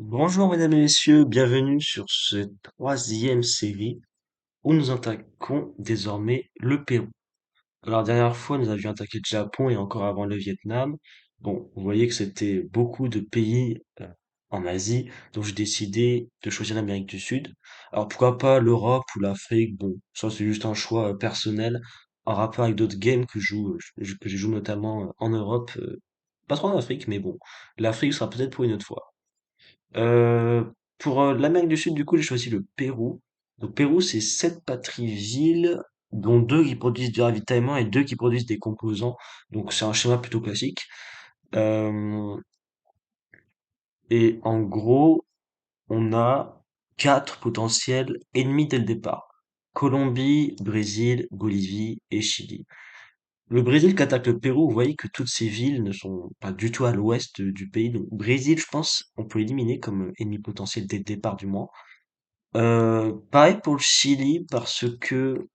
Bonjour mesdames et messieurs, bienvenue sur cette troisième série où nous attaquons désormais le Pérou. Alors la dernière fois nous avions attaqué le Japon et encore avant le Vietnam. Bon, vous voyez que c'était beaucoup de pays en Asie, donc j'ai décidé de choisir l'Amérique du Sud. Alors pourquoi pas l'Europe ou l'Afrique? Bon, ça c'est juste un choix personnel en rapport avec d'autres games que je joue notamment en Europe, pas trop en Afrique, mais bon, l'Afrique sera peut-être pour une autre fois. Euh, pour l'Amérique du Sud, du coup, j'ai choisi le Pérou. Donc, Pérou, c'est sept patries-villes, dont deux qui produisent du ravitaillement et deux qui produisent des composants. Donc, c'est un schéma plutôt classique. Euh, et en gros, on a quatre potentiels ennemis dès le départ. Colombie, Brésil, Bolivie et Chili. Le Brésil qui attaque le Pérou, vous voyez que toutes ces villes ne sont pas du tout à l'ouest du pays. Donc, Brésil, je pense, on peut éliminer comme ennemi potentiel dès le départ du moins. Pareil pour le Chili parce que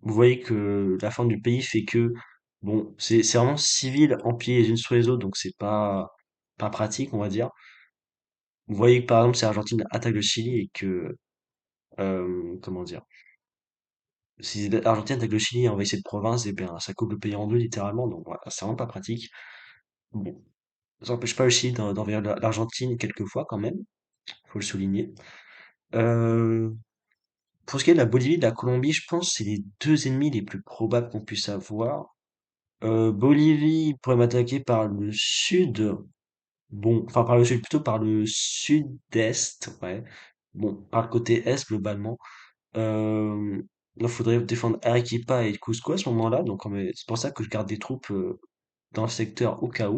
vous voyez que la forme du pays fait que bon, c'est vraiment civil empiées les unes sur les autres, donc c'est pas pratique, on va dire. Vous voyez que par exemple si l'Argentine attaque le Chili et que comment dire, si l'Argentine attaque le Chili et envahit cette province, et bien ça coupe le pays en deux littéralement, donc voilà, c'est vraiment pas pratique. Bon, ça n'empêche pas le Chili d'envahir l'Argentine quelques fois quand même, faut le souligner. Euh, Pour ce qui est de la Bolivie et de la Colombie, je pense que c'est les deux ennemis les plus probables qu'on puisse avoir. Bolivie pourrait m'attaquer par le sud. Bon, enfin par le sud, plutôt par le sud-est, ouais. Bon, par le côté est globalement. Euh, Il faudrait défendre Arequipa et Cusco à ce moment-là, donc c'est pour ça que je garde des troupes dans le secteur au cas où.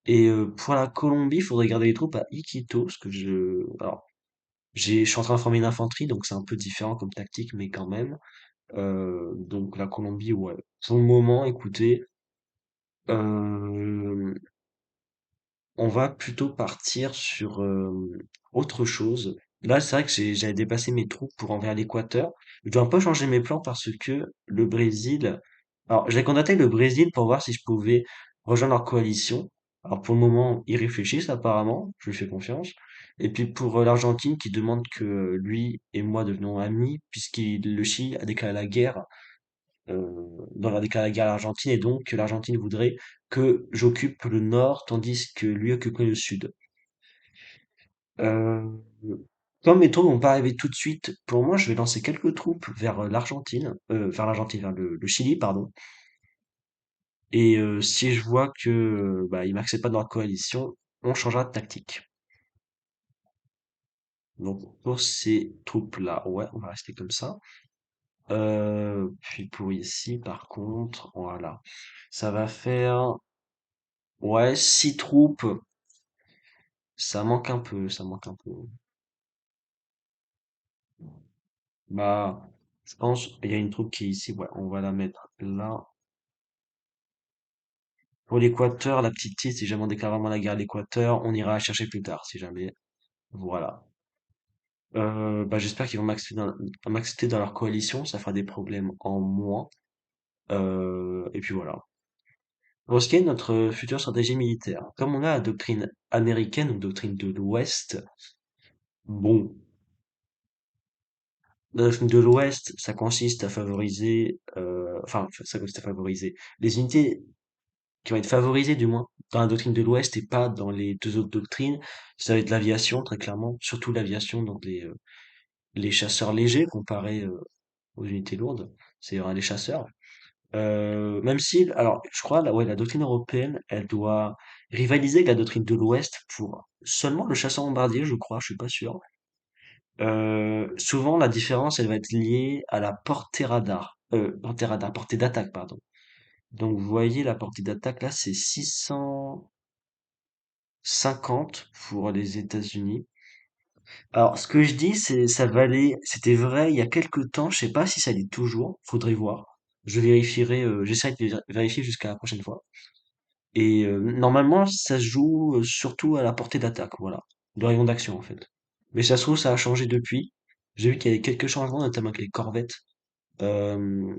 Et pour la Colombie, il faudrait garder les troupes à Iquitos, parce que alors, je suis en train de former une infanterie, donc c'est un peu différent comme tactique, mais quand même. Donc la Colombie, ouais. Pour le moment, écoutez, euh, on va plutôt partir sur autre chose. Là, c'est vrai que j'avais déplacé mes troupes pour envers l'Équateur. Je dois un peu changer mes plans parce que le Brésil. Alors, j'ai contacté le Brésil pour voir si je pouvais rejoindre leur coalition. Alors, pour le moment, ils réfléchissent apparemment. Je lui fais confiance. Et puis pour l'Argentine qui demande que lui et moi devenons amis, puisqu'il le Chili a déclaré la guerre dans la déclaré la guerre à l'Argentine et donc l'Argentine voudrait que j'occupe le nord tandis que lui occuperait le sud. Euh, Comme mes troupes vont pas arriver tout de suite, pour moi je vais lancer quelques troupes vers l'Argentine, vers le Chili, pardon. Et si je vois que bah, ils m'acceptent pas dans la coalition, on changera de tactique. Donc pour ces troupes-là, ouais, on va rester comme ça. Puis pour ici, par contre, voilà, ça va faire ouais, 6 troupes. Ça manque un peu, ça manque un peu. Bah, je pense, il y a une troupe qui est ici, ouais, on va la mettre là. Pour l'Équateur, la petite île, si jamais on déclare vraiment la guerre à l'Équateur, on ira la chercher plus tard, si jamais. Voilà. Bah, j'espère qu'ils vont m'accepter dans leur coalition, ça fera des problèmes en moins. Et puis voilà. Pour ce qui est de notre future stratégie militaire, comme on a la doctrine américaine, ou doctrine de l'Ouest, bon, dans l'Afrique de l'Ouest, ça consiste à favoriser, enfin, ça consiste à favoriser les unités qui vont être favorisées, du moins, dans la doctrine de l'Ouest et pas dans les deux autres doctrines. Ça va être l'aviation, très clairement, surtout l'aviation, donc les chasseurs légers comparés aux unités lourdes, c'est les chasseurs. Même si, alors, je crois, ouais, la doctrine européenne, elle doit rivaliser avec la doctrine de l'Ouest pour seulement le chasseur bombardier, je crois, je suis pas sûr. Souvent, la différence, elle va être liée à la portée d'attaque, pardon. Donc, vous voyez, la portée d'attaque, là, c'est 650 pour les États-Unis. Alors, ce que je dis, c'était vrai il y a quelques temps, je sais pas si ça l'est toujours, faudrait voir. Je vérifierai, j'essaierai de vérifier jusqu'à la prochaine fois. Et normalement, ça se joue surtout à la portée d'attaque, voilà. De rayon d'action, en fait. Mais ça se trouve, ça a changé depuis. J'ai vu qu'il y avait quelques changements, notamment avec les corvettes. Euh,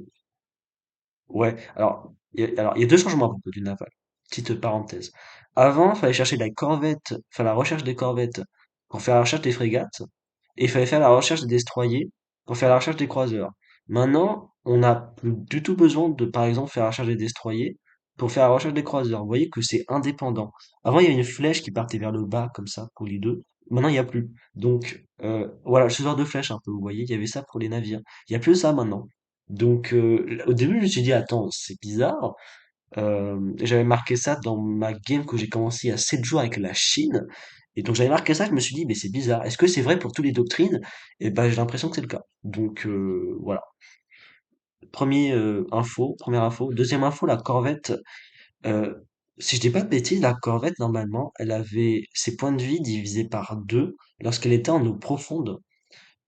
ouais, alors, il y a deux changements à propos du naval. Petite parenthèse. Avant, il fallait chercher la corvette, faire la recherche des corvettes pour faire la recherche des frégates, et il fallait faire la recherche des destroyers pour faire la recherche des croiseurs. Maintenant, on n'a plus du tout besoin de, par exemple, faire la recherche des destroyers pour faire la recherche des croiseurs. Vous voyez que c'est indépendant. Avant, il y avait une flèche qui partait vers le bas, comme ça, pour les deux. Maintenant, il n'y a plus. Donc, voilà, ce genre de flèche, un peu, vous voyez, il y avait ça pour les navires. Il n'y a plus ça maintenant. Donc, au début, je me suis dit, attends, c'est bizarre. J'avais marqué ça dans ma game que j'ai commencé il y a 7 jours avec la Chine. Et donc j'avais marqué ça, je me suis dit, mais c'est bizarre. Est-ce que c'est vrai pour toutes les doctrines? Et ben j'ai l'impression que c'est le cas. Donc voilà. Première info. Deuxième info, la corvette. euh, Si je dis pas de bêtises, la corvette, normalement, elle avait ses points de vie divisés par deux lorsqu'elle était en eau profonde,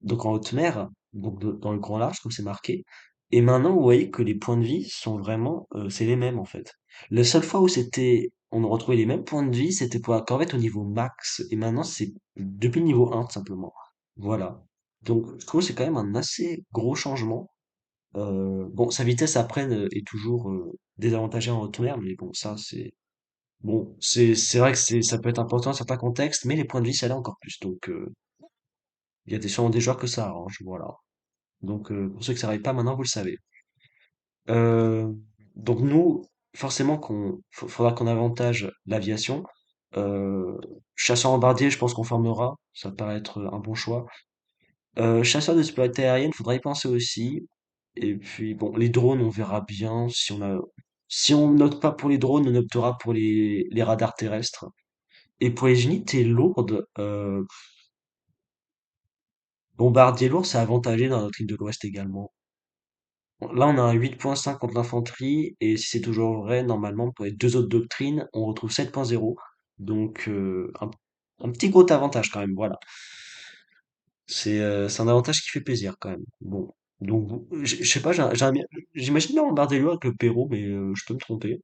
donc en haute mer, donc dans le grand large, comme c'est marqué. Et maintenant, vous voyez que les points de vie sont vraiment, c'est les mêmes en fait. La seule fois où on a retrouvé les mêmes points de vie, c'était pour la corvette au niveau max. Et maintenant, c'est depuis le niveau 1, tout simplement. Voilà. Donc, je trouve que c'est quand même un assez gros changement. Bon, sa vitesse après est toujours désavantagée en haute mer, mais bon, c'est vrai que ça peut être important dans certains contextes, mais les points de vie, ça l'est encore plus. Donc, il y a sûrement des joueurs que ça arrange, voilà. Donc, pour ceux qui ne savaient pas, maintenant vous le savez. Euh, donc nous, forcément faudra qu'on avantage l'aviation. Euh, Chasseur bombardier, je pense qu'on formera, ça paraît être un bon choix. Chasseur de sécurité aérienne, faudra y penser aussi. Et puis bon, les drones, on verra bien si on note pas pour les drones, on optera pour les radars terrestres. Et pour les unités lourdes, bombardier lourd, c'est avantagé dans notre île de l'Ouest également. Bon, là, on a un 8.5 contre l'infanterie, et si c'est toujours vrai, normalement, pour les deux autres doctrines, on retrouve 7.0. Donc, un petit gros avantage quand même, voilà. C'est un avantage qui fait plaisir quand même. Bon, donc, je sais pas, j'imagine bien embarder avec le Pérou, mais je peux me tromper.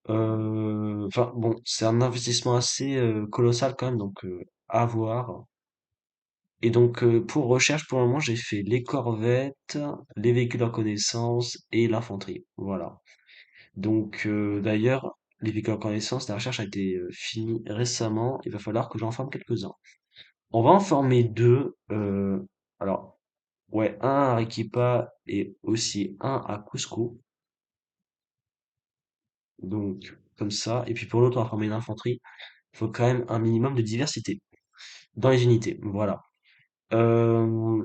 Enfin, bon, c'est un investissement assez colossal quand même, donc à voir. Et donc, pour recherche, pour le moment, j'ai fait les corvettes, les véhicules en connaissance et l'infanterie. Voilà. Donc, d'ailleurs, les véhicules en connaissance, la recherche a été finie récemment. Il va falloir que j'en forme quelques-uns. On va en former deux. Alors, ouais, un à Arequipa et aussi un à Cusco. Donc, comme ça. Et puis pour l'autre, on va former une infanterie. Il faut quand même un minimum de diversité dans les unités. Voilà. Euh,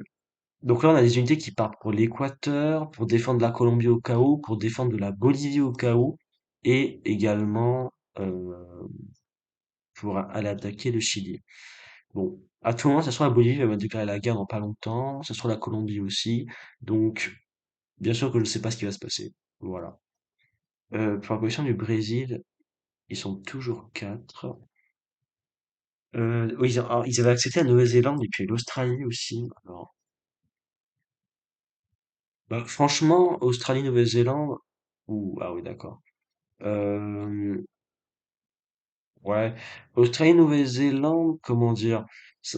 Donc là, on a des unités qui partent pour l'Équateur, pour défendre la Colombie au cas où, pour défendre de la Bolivie au cas où, et également pour aller attaquer le Chili. Bon, à tout moment, ça se trouve la Bolivie va me déclarer la guerre dans pas longtemps, ça se trouve la Colombie aussi, donc bien sûr que je ne sais pas ce qui va se passer. Voilà. Pour la position du Brésil, ils sont toujours quatre. Oui, alors, ils avaient accepté la Nouvelle-Zélande et puis l'Australie aussi. Alors, bah, franchement, Australie, Nouvelle-Zélande, ou ah oui, d'accord. Euh, ouais, Australie, Nouvelle-Zélande, comment dire?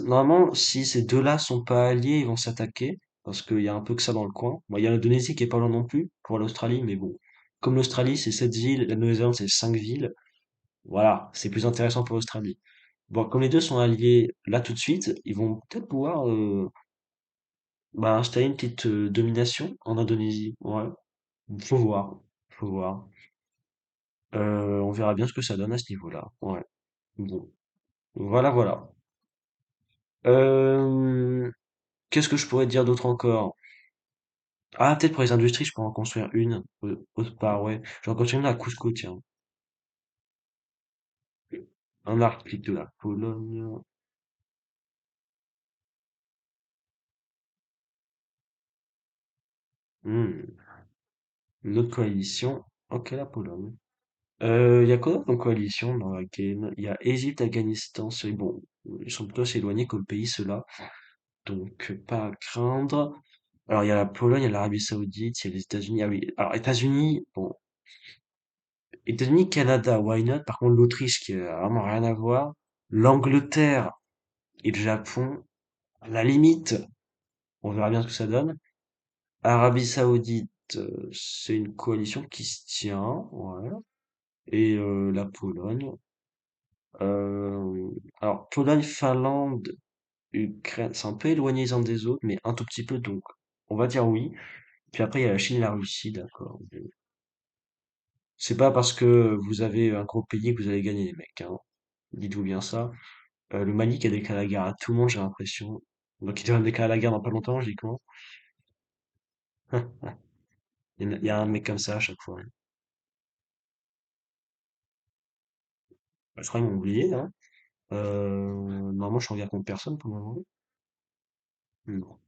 Normalement, si ces deux-là sont pas alliés, ils vont s'attaquer, parce qu'il y a un peu que ça dans le coin. Bon, il y a l'Indonésie qui est pas loin non plus, pour l'Australie, mais bon. Comme l'Australie, c'est 7 villes, la Nouvelle-Zélande, c'est 5 villes, voilà, c'est plus intéressant pour l'Australie. Bon, comme les deux sont alliés là tout de suite, ils vont peut-être pouvoir bah, installer une petite domination en Indonésie. Ouais, faut voir, faut voir. On verra bien ce que ça donne à ce niveau-là. Ouais, bon, voilà, voilà. Euh, Qu'est-ce que je pourrais dire d'autre encore? Ah, peut-être pour les industries, je pourrais en construire une autre part, ouais. J'en construire une à Cusco, tiens. Un article de la Pologne. Hmm, une autre coalition. Ok, la Pologne. Il y a quoi d'autre comme coalition dans la game? Il y a Égypte, Afghanistan, c'est bon. Ils sont plutôt assez éloignés comme pays, ceux-là. Donc, pas à craindre. Alors, il y a la Pologne, il y a l'Arabie Saoudite, il y a les États-Unis. Ah oui, alors États-Unis, bon, États-Unis, Canada, why not? Par contre, l'Autriche, qui a vraiment rien à voir. L'Angleterre et le Japon, à la limite, on verra bien ce que ça donne. Arabie Saoudite, c'est une coalition qui se tient, ouais. Et la Pologne. Euh, alors, Pologne, Finlande, Ukraine, c'est un peu éloigné les uns des autres, mais un tout petit peu, donc on va dire oui. Puis après, il y a la Chine et la Russie, d'accord. C'est pas parce que vous avez un gros pays que vous allez gagner, les mecs, hein. Dites-vous bien ça. Le Mali qui a déclaré la guerre à tout le monde, j'ai l'impression. Donc il doit déclarer la guerre dans pas longtemps, logiquement. Il y a un mec comme ça à chaque fois, hein. Je crois qu'ils m'ont oublié, hein. Normalement, je suis en guerre contre personne pour le moment. Non.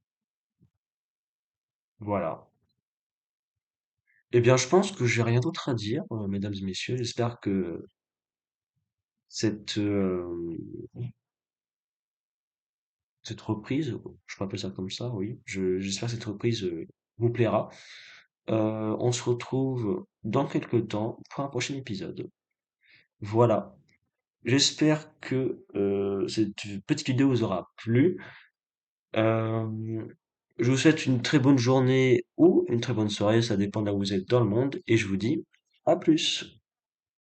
Voilà. Eh bien, je pense que j'ai rien d'autre à dire, mesdames et messieurs. J'espère que cette, cette reprise, je peux appeler ça comme ça, oui, j'espère que cette reprise vous plaira. On se retrouve dans quelques temps pour un prochain épisode. Voilà. J'espère que cette petite vidéo vous aura plu. Euh, je vous souhaite une très bonne journée ou une très bonne soirée, ça dépend de là où vous êtes dans le monde, et je vous dis à plus.